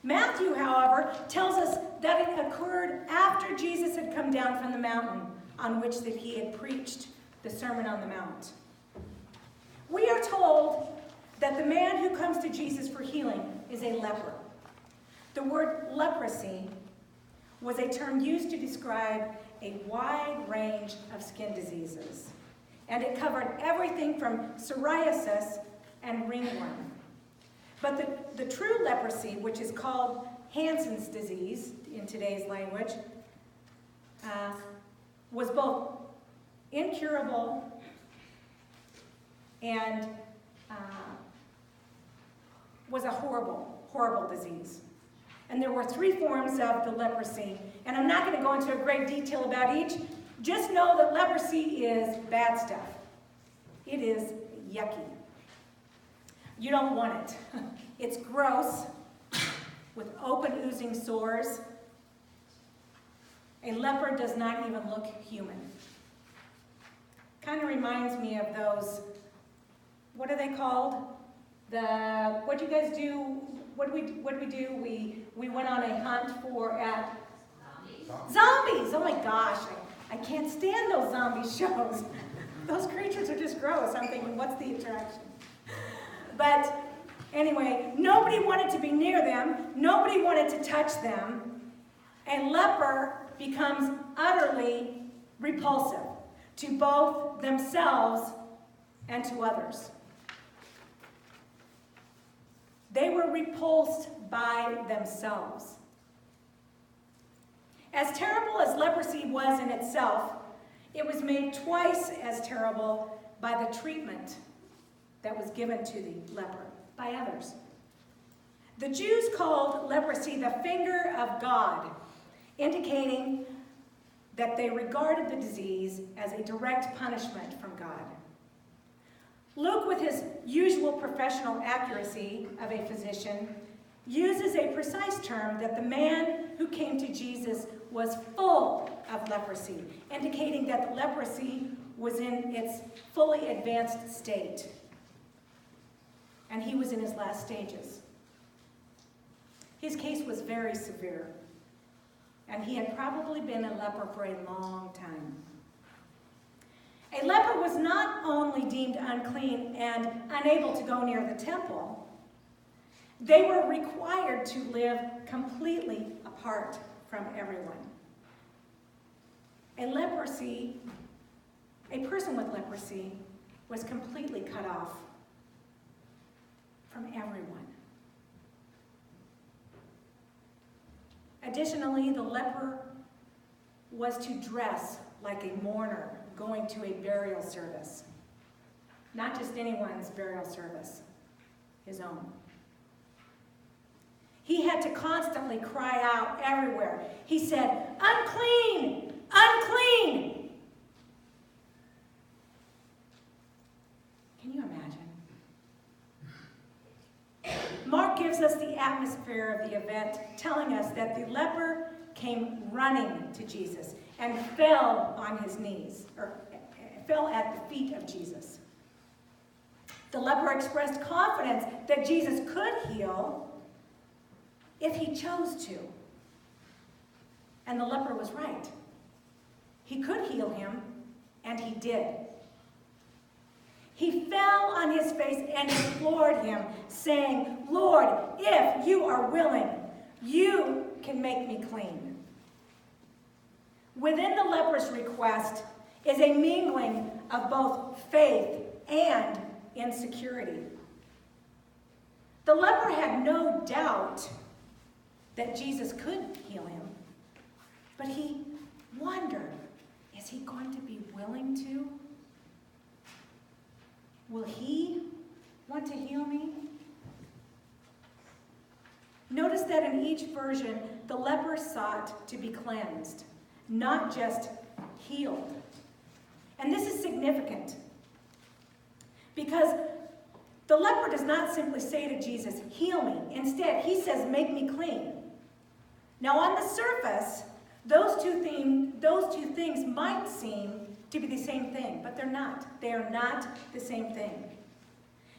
Matthew, however, tells us that it occurred after Jesus had come down from the mountain on which that he had preached the Sermon on the Mount. We are told that the man who comes to Jesus for healing is a leper. The word leprosy was a term used to describe a wide range of skin diseases, and it covered everything from psoriasis and ringworm. But the true leprosy, which is called Hansen's disease in today's language, was both incurable and was a horrible, horrible disease. And there were 3 forms of the leprosy, and I'm not going to go into a great detail about each. Just know that leprosy is bad stuff. It is yucky. You don't want it. It's gross, with open oozing sores. A leper does not even look human. Kind of reminds me of those, what are they called? What do you guys do? What did we do? We went on a hunt for zombies. Oh my gosh, I can't stand those zombie shows. Those creatures are just gross. I'm thinking, what's the attraction? But anyway, nobody wanted to be near them. Nobody wanted to touch them. A leper becomes utterly repulsive to both themselves and to others. They were repulsed by themselves. As terrible as leprosy was in itself, it was made twice as terrible by the treatment that was given to the leper by others. The Jews called leprosy the finger of God, indicating that they regarded the disease as a direct punishment from God. Luke, with his usual professional accuracy of a physician, uses a precise term that the man who came to Jesus was full of leprosy, indicating that leprosy was in its fully advanced state, and he was in his last stages. His case was very severe, and he had probably been a leper for a long time. A leper was not only deemed unclean and unable to go near the temple, they were required to live completely apart from everyone. A person with leprosy was completely cut off from everyone. Additionally, the leper was to dress like a mourner going to a burial service. Not just anyone's burial service, his own. He had to constantly cry out everywhere. He said, "Unclean! Unclean!" Can you imagine? Mark gives us the atmosphere of the event, telling us that the leper came running to Jesus and fell on his knees, or fell at the feet of Jesus. The leper expressed confidence that Jesus could heal if he chose to. And the leper was right. He could heal him, and he did. He fell on his face and implored him, saying, "Lord, if you are willing, you can make me clean." Within the leper's request is a mingling of both faith and insecurity. The leper had no doubt that Jesus could heal him, but he wondered, is he going to be willing to? Will he want to heal me? Notice that in each version, the leper sought to be cleansed, not just healed. And this is significant because the leper does not simply say to Jesus, "Heal me." Instead, he says, "Make me clean." Now, on the surface, those two things might seem to be the same thing, but they're not. They are not the same thing.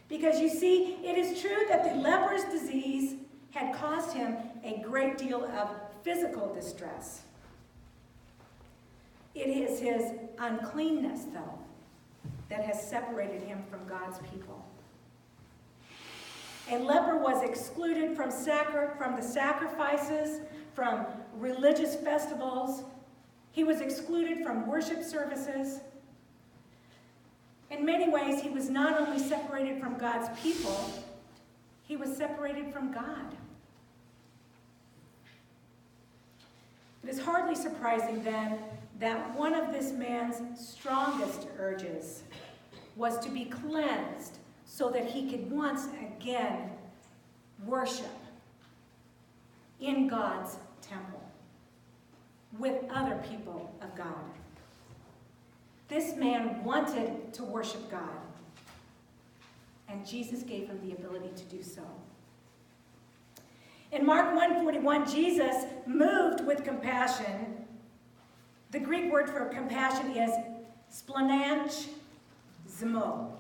Because you see, it is true that the leper's disease had caused him a great deal of physical distress. It is his uncleanness, though, that has separated him from God's people. A leper was excluded from the sacrifices, from religious festivals. He was excluded from worship services. In many ways, he was not only separated from God's people, he was separated from God. It is hardly surprising, then, that one of this man's strongest urges was to be cleansed so that he could once again worship in God's temple with other people of God. This man wanted to worship God, and Jesus gave him the ability to do so. In Mark 1:41, Jesus, moved with compassion. The Greek word for compassion is splanchizmo,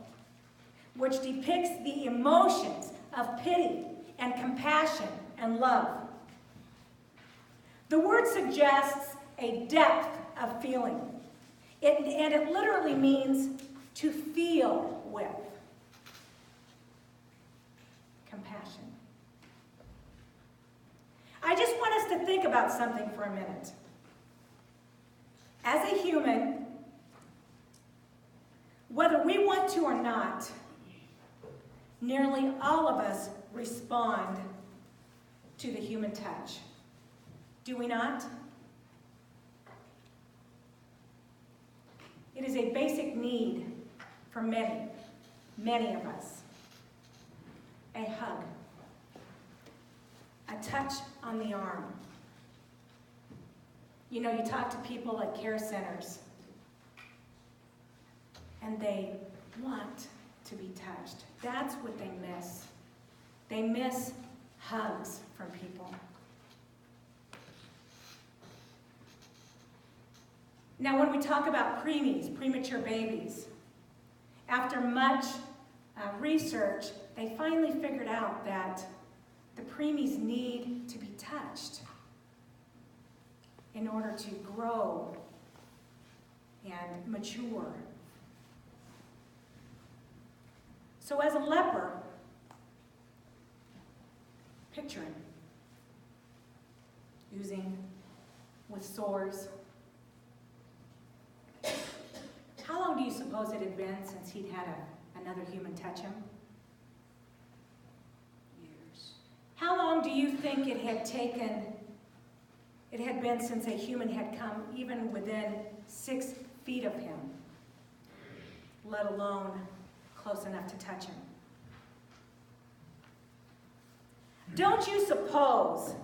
which depicts the emotions of pity and compassion and love. The word suggests a depth of feeling. And it literally means to feel with. Compassion. I just want us to think about something for a minute. As a human, whether we want to or not, nearly all of us respond to the human touch. Do we not? It is a basic need for many, many of us. A hug, a touch on the arm. You know, you talk to people at care centers, and they want to be touched. That's what they miss. They miss hugs from people. Now, when we talk about preemies, premature babies, after much research, they finally figured out that the preemies need to be touched in order to grow and mature. So as a leper, picture him, oozing with sores. How long do you suppose it had been since he'd had another human touch him? Years. How long do you think it had been since a human had come even within 6 feet of him, let alone close enough to touch him? Don't you suppose,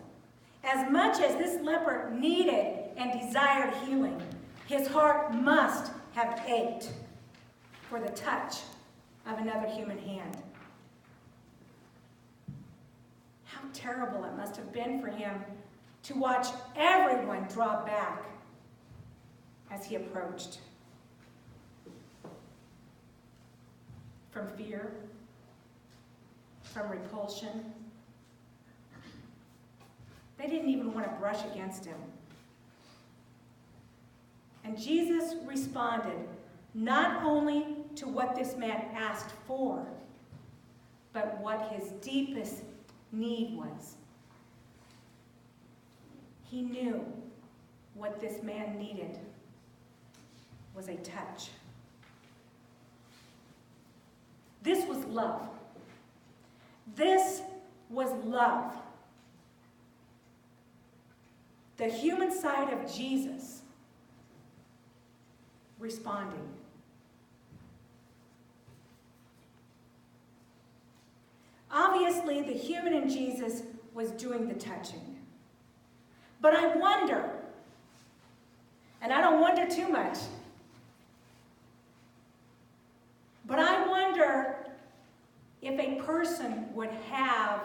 as much as this leper needed and desired healing, his heart must have ached for the touch of another human hand? How terrible it must have been for him to watch everyone draw back as he approached. From fear, from repulsion. They didn't even want to brush against him. And Jesus responded not only to what this man asked for, but what his deepest need was. He knew what this man needed was a touch. This was love. This was love. The human side of Jesus responding. Obviously, the human in Jesus was doing the touching. But I wonder, and I don't wonder too much, but I wonder if a person would have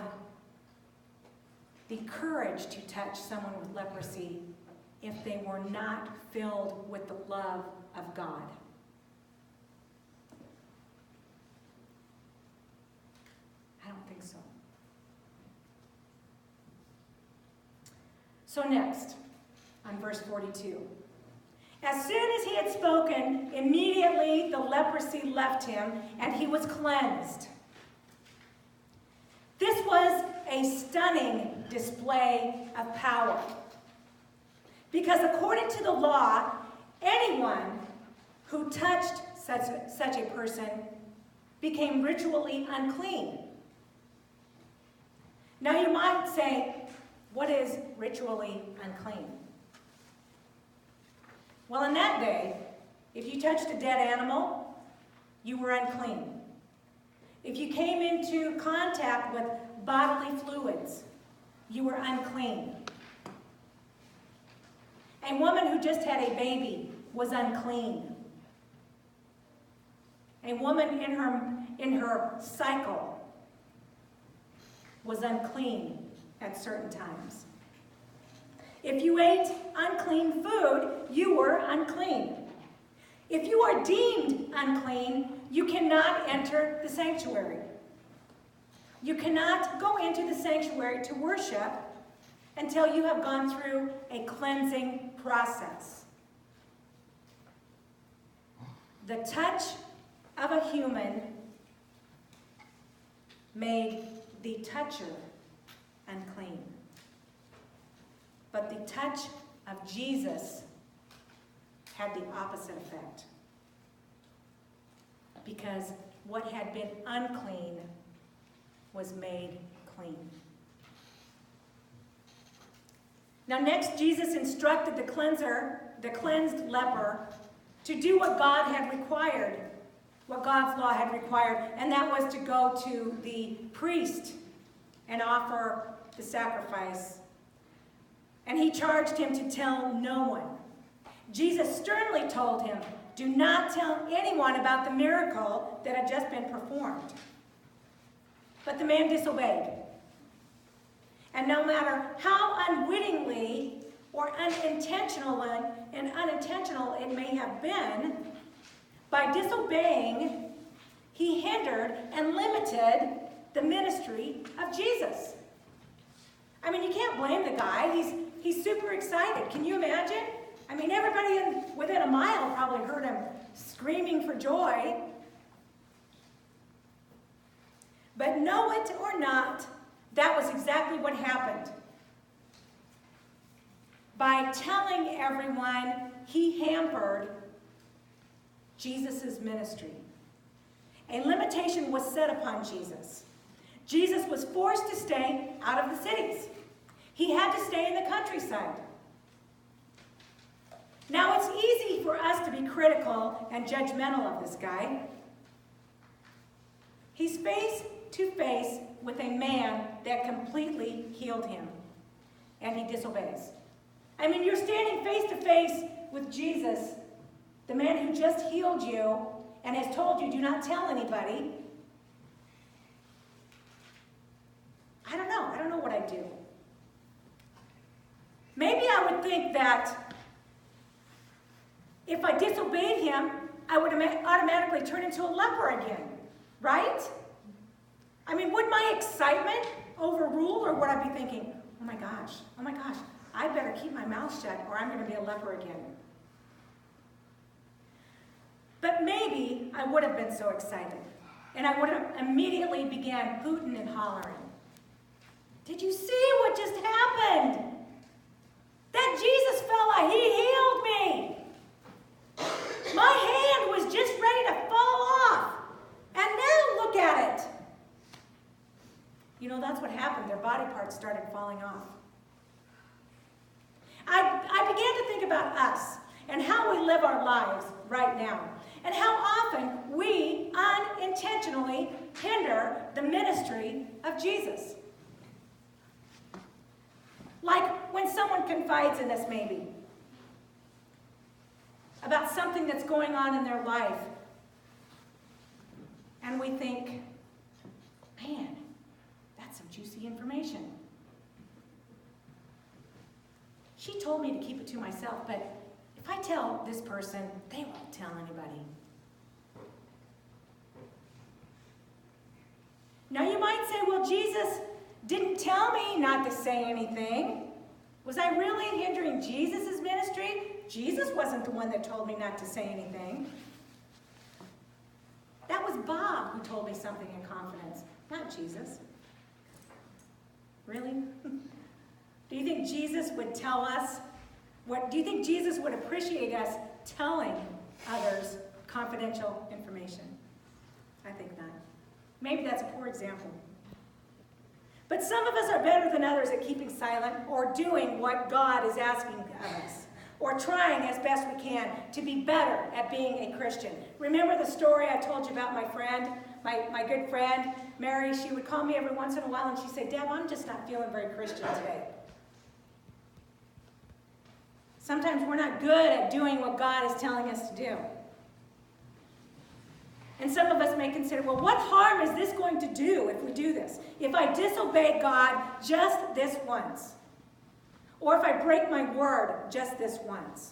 the courage to touch someone with leprosy if they were not filled with the love of God. I don't think so. So next, on verse 42. As soon as he had spoken, immediately the leprosy left him, and he was cleansed. This was a stunning display of power. Because according to the law, anyone who touched such a person became ritually unclean. Now you might say, what is ritually unclean? Well, in that day, if you touched a dead animal, you were unclean. If you came into contact with bodily fluids, you were unclean. A woman who just had a baby was unclean. A woman in her cycle was unclean at certain times. If you ate unclean food, you were unclean. If you are deemed unclean, you cannot enter the sanctuary. You cannot go into the sanctuary to worship until you have gone through a cleansing process. The touch of a human made the toucher unclean. But the touch of Jesus had the opposite effect. Because what had been unclean was made clean. Now next, Jesus instructed the cleansed leper, to do what God had required, what God's law had required, and that was to go to the priest and offer the sacrifice. And he charged him to tell no one. Jesus sternly told him, do not tell anyone about the miracle that had just been performed. But the man disobeyed. And no matter how unwittingly or unintentional it may have been, by disobeying, he hindered and limited the ministry of Jesus. I mean, you can't blame the guy. He's super excited. Can you imagine? I mean, everybody within a mile probably heard him screaming for joy. But know it or not, that was exactly what happened. By telling everyone, he hampered Jesus' ministry. A limitation was set upon Jesus. Jesus was forced to stay out of the cities. He had to stay in the countryside. Now, it's easy for us to be critical and judgmental of this guy. He's face to face with a man that completely healed him, and he disobeys. I mean, you're standing face to face with Jesus, the man who just healed you and has told you, do not tell anybody. I don't know what I'd do. Maybe I would think that if I disobeyed him, I would automatically turn into a leper again, right? I mean, would my excitement overrule, or would I be thinking, oh my gosh, I better keep my mouth shut or I'm going to be a leper again? But maybe I would have been so excited, and I would have immediately began hooting and hollering. Did you see what just happened? That Jesus fella, he healed me. My hand was just ready to fall off, and now look at it. You know, that's what happened. Their body parts started falling off. I began to think about us and how we live our lives right now, and how often we unintentionally hinder the ministry of Jesus. Like when someone confides in us, maybe, about something that's going on in their life, and we think, man, that's some juicy information. She told me to keep it to myself, but if I tell this person, they won't tell anybody. Now you might say, well, Jesus didn't tell me not to say anything. Was I really hindering Jesus' ministry? Jesus wasn't the one that told me not to say anything. That was Bob who told me something in confidence, not Jesus. Really? Do you think Jesus would tell us? Do you think Jesus would appreciate us telling others confidential information? I think not. Maybe that's a poor example. But some of us are better than others at keeping silent or doing what God is asking of us, or trying as best we can to be better at being a Christian. Remember the story I told you about my friend, my good friend, Mary? She would call me every once in a while and she'd say, Deb, I'm just not feeling very Christian today. Sometimes we're not good at doing what God is telling us to do. And some of us may consider, well, what harm is this going to do if we do this? If I disobey God just this once? Or if I break my word just this once?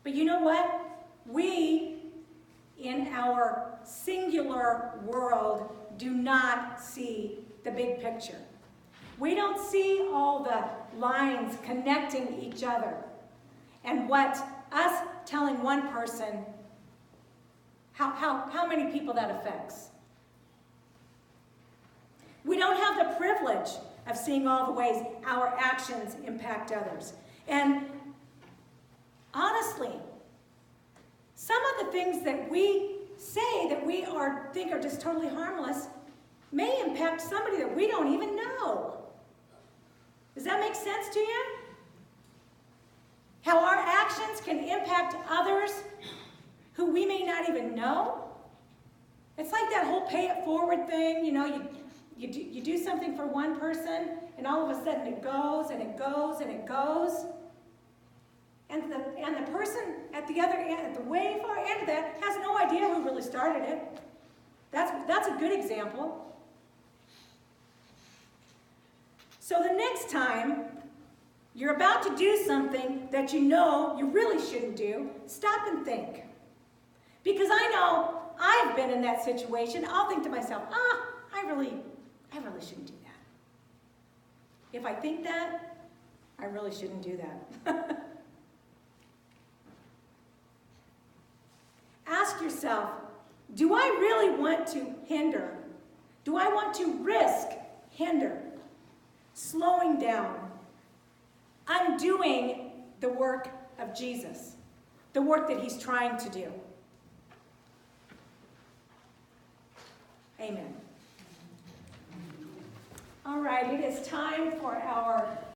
But you know what? We, in our singular world, do not see the big picture. We don't see all the lines connecting each other. And what us telling one person, how many people that affects. We don't have the privilege of seeing all the ways our actions impact others. And honestly, some of the things that we say that we think are just totally harmless may impact somebody that we don't even know. Does that make sense to you? How our actions can impact others who we may not even know? It's like that whole pay it forward thing. You know, you do something for one person, and all of a sudden it goes and it goes and it goes. And the person at the other end, at the way far end of that, has no idea who really started it. That's a good example. So the next time you're about to do something that you know you really shouldn't do, stop and think. Because I know I've been in that situation. I'll think to myself, I really shouldn't do that. If I think that, I really shouldn't do that. Ask yourself, do I really want to hinder? Do I want to risk hinder? Slowing down, undoing the work of Jesus, the work that he's trying to do. Amen. All right, it is time for our